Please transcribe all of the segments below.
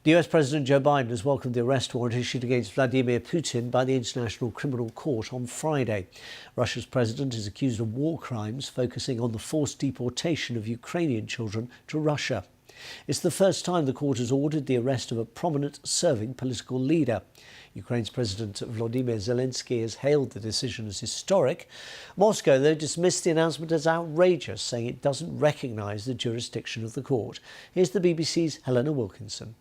The US President Joe Biden has welcomed the arrest warrant issued against Vladimir Putin by the International Criminal Court on Friday. Russia's president is accused of war crimes, focusing on the forced deportation of Ukrainian children to Russia. It's the first time the court has ordered the arrest of a prominent serving political leader. Ukraine's President Vladimir Zelensky has hailed the decision as historic. Moscow, though, dismissed the announcement as outrageous, saying it doesn't recognise the jurisdiction of the court. Here's the BBC's Helena Wilkinson.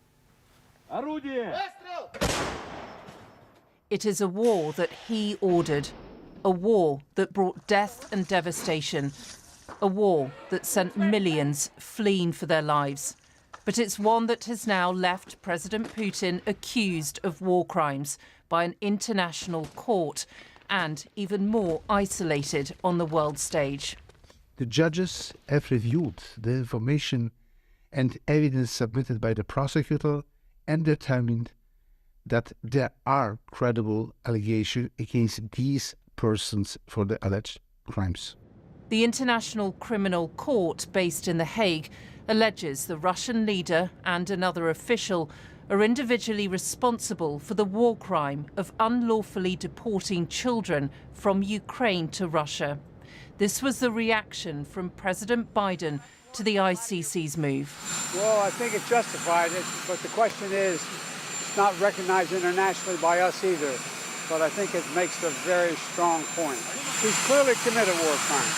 It is a war that he ordered, a war that brought death and devastation, a war that sent millions fleeing for their lives. But it's one that has now left President Putin accused of war crimes by an international court and even more isolated on the world stage. The judges have reviewed the information and evidence submitted by the prosecutor and determined that there are credible allegations against these persons for the alleged crimes. The International Criminal Court, based in The Hague, alleges the Russian leader and another official are individually responsible for the war crime of unlawfully deporting children from Ukraine to Russia. This was the reaction from President Biden to the ICC's move. Well, I think it's justified, but the question is, it's not recognized internationally by us either. But I think it makes a very strong point. He's clearly committed war crimes.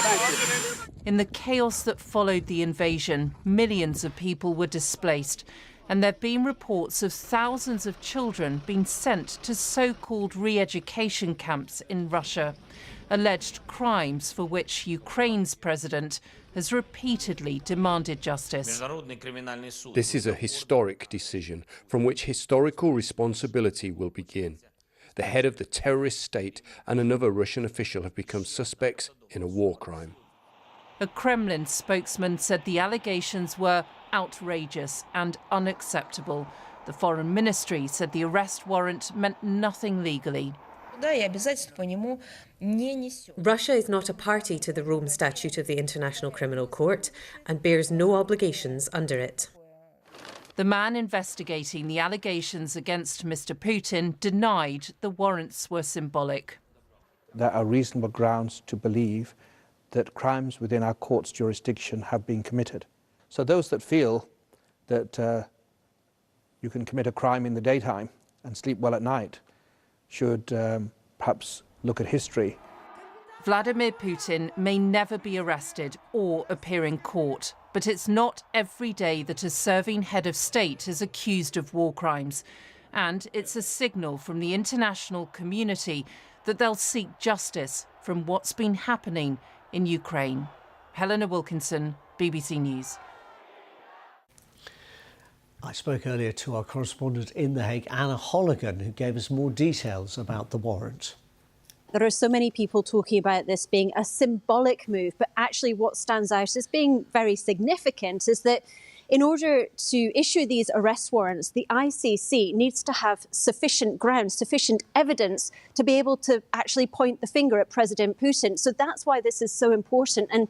Thank you. In the chaos that followed the invasion, millions of people were displaced, and there have been reports of thousands of children being sent to so-called re-education camps in Russia, alleged crimes for which Ukraine's president has repeatedly demanded justice. This is a historic decision from which historical responsibility will begin. The head of the terrorist state and another Russian official have become suspects in a war crime. A Kremlin spokesman said the allegations were outrageous and unacceptable. The Foreign Ministry said the arrest warrant meant nothing legally. Russia is not a party to the Rome Statute of the International Criminal Court and bears no obligations under it. The man investigating the allegations against Mr. Putin denied the warrants were symbolic. There are reasonable grounds to believe that crimes within our court's jurisdiction have been committed. So those that feel that you can commit a crime in the daytime and sleep well at night should perhaps look at history. Vladimir Putin may never be arrested or appear in court, but it's not every day that a serving head of state is accused of war crimes. And it's a signal from the international community that they'll seek justice from what's been happening in Ukraine. Helena Wilkinson, BBC News. I spoke earlier to our correspondent in The Hague, Anna Holligan, who gave us more details about the warrant. There are so many people talking about this being a symbolic move, but actually what stands out as being very significant is that in order to issue these arrest warrants, the ICC needs to have sufficient grounds, sufficient evidence to be able to actually point the finger at President Putin. So that's why this is so important. And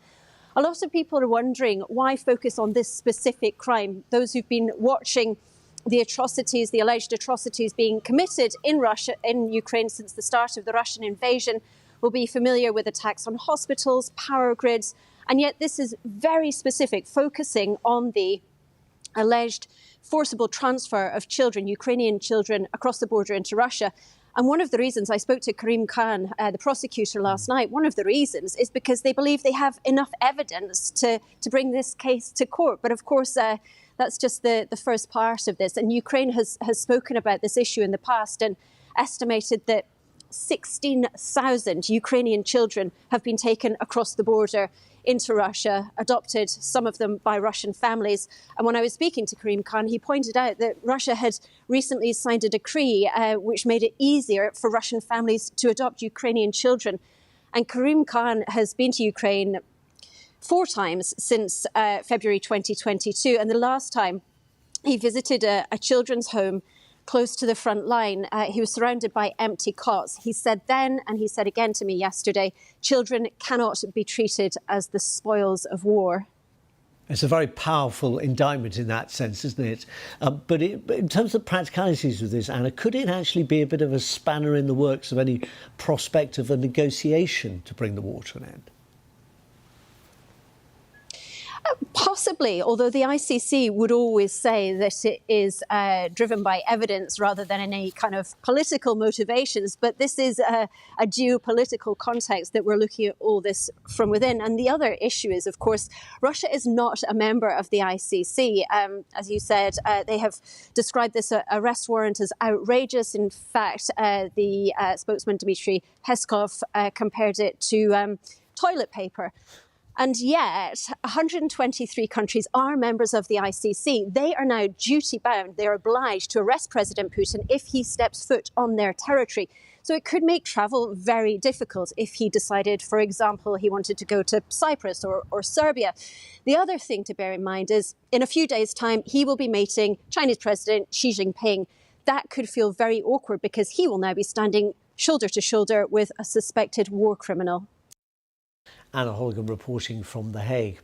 a lot of people are wondering why focus on this specific crime. Those who've been watching the atrocities, the alleged atrocities being committed in Russia, in Ukraine since the start of the Russian invasion, will be familiar with attacks on hospitals, power grids, and yet this is very specific, focusing on the alleged forcible transfer of children, Ukrainian children, across the border into Russia. And one of the reasons, I spoke to Karim Khan, the prosecutor, last night, one of the reasons is because they believe they have enough evidence to bring this case to court. But of course, that's just the first part of this. And Ukraine has spoken about this issue in the past and estimated that 16,000 Ukrainian children have been taken across the border into Russia, adopted, some of them by Russian families. And when I was speaking to Karim Khan, he pointed out that Russia had recently signed a decree which made it easier for Russian families to adopt Ukrainian children. And Karim Khan has been to Ukraine 4 times since February 2022. And the last time he visited a children's home close to the front line, he was surrounded by empty cots. He said then, and he said again to me yesterday, children cannot be treated as the spoils of war. It's a very powerful indictment in that sense, isn't it? But in terms of practicalities of this, Anna, could it actually be a bit of a spanner in the works of any prospect of a negotiation to bring the war to an end? Possibly, although the ICC would always say that it is driven by evidence rather than any kind of political motivations. But this is a geopolitical context that we're looking at all this from within. And the other issue is, of course, Russia is not a member of the ICC. As you said, they have described this arrest warrant as outrageous. In fact, the spokesman Dmitry Peskov compared it to toilet paper. And yet, 123 countries are members of the ICC. They are now duty-bound. They're obliged to arrest President Putin if he steps foot on their territory. So it could make travel very difficult if he decided, for example, he wanted to go to Cyprus or Serbia. The other thing to bear in mind is, in a few days' time, he will be meeting Chinese President Xi Jinping. That could feel very awkward because he will now be standing shoulder to shoulder with a suspected war criminal. Anna Holligan reporting from The Hague.